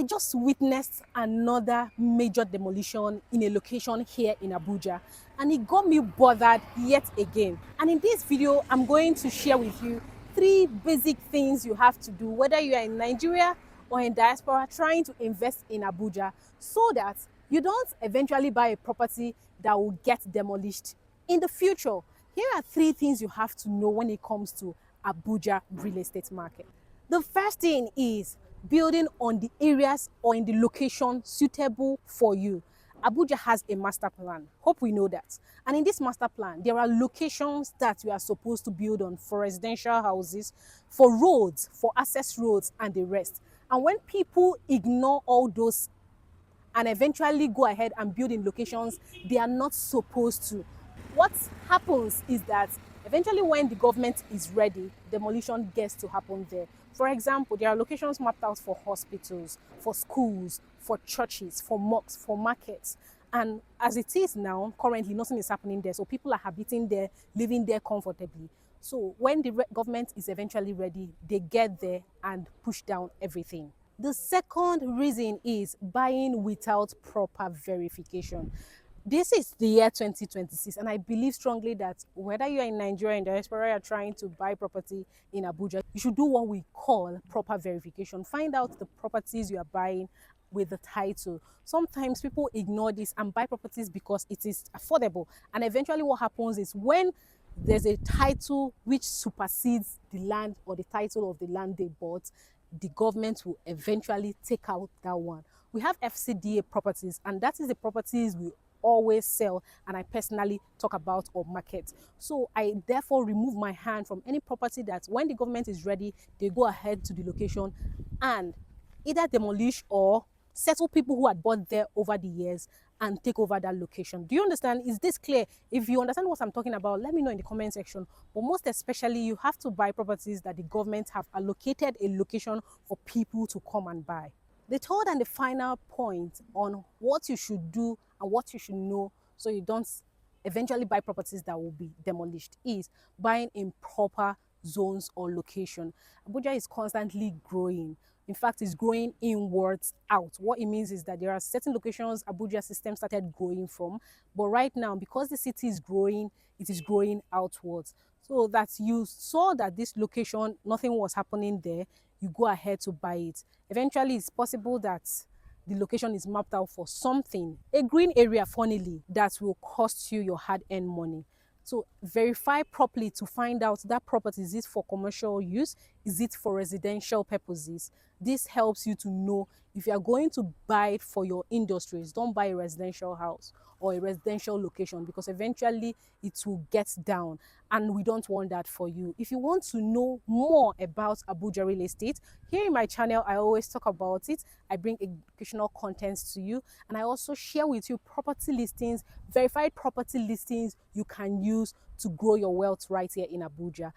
I just witnessed another major demolition in a location here in Abuja, and it got me bothered yet again. And in this video, I'm going to share with you three basic things you have to do, whether you are in Nigeria or in diaspora trying to invest in Abuja, so that you don't eventually buy a property that will get demolished in the future. Here are three things you have to know when it comes to Abuja real estate market. The first thing is building on the areas or in the location suitable for you. Abuja has a master plan. Hope we know that. And in this master plan, there are locations that we are supposed to build on for residential houses, for roads, for access roads, and the rest. And when people ignore all those and eventually go ahead and build in locations they are not supposed to, what happens is that eventually when the government is ready, demolition gets to happen there. For example, there are locations mapped out for hospitals, for schools, for churches, for mosques, for markets. And as it is now, currently nothing is happening there. So people are habiting there, living there comfortably. So when the government is eventually ready, they get there and push down everything. The second reason is buying without proper verification. This is the year 2026, and I believe strongly that whether you are in Nigeria, in diaspora, you are trying to buy property in Abuja, you should do what we call proper verification. Find out the properties you are buying with the title. Sometimes people ignore this and buy properties because it is affordable, and eventually what happens is when there's a title which supersedes the land or the title of the land they bought, the government will eventually take out that one. We have FCDA properties, and that is the properties we always sell and I personally talk about or market. So I therefore remove my hand from any property that when the government is ready, they go ahead to the location and either demolish or settle people who had bought there over the years and take over that location. Do you understand? Is this clear? If you understand what I'm talking about, let me know in the comment section. But most especially, you have to buy properties that the government have allocated a location for people to come and buy. The third and the final point on what you should do and what you should know so you don't eventually buy properties that will be demolished is buying in proper zones or location. Abuja is constantly growing. In fact, it's growing inwards out. What it means is that there are certain locations Abuja system started growing from, but right now, because the city is growing, it is growing outwards. So that you saw that this location, nothing was happening there, you go ahead to buy it. Eventually, it's possible that the location is mapped out for something, a green area, funnily, that will cost you your hard-earned money. So verify properly to find out that property, is it for commercial use? Is it for residential purposes? This helps you to know if you are going to buy it for your industries, don't buy a residential house or a residential location because eventually it will get down and we don't want that for you. If you want to know more about Abuja real estate, here in my channel, I always talk about it. I bring educational contents to you and I also share with you property listings, verified property listings you can use to grow your wealth right here in Abuja.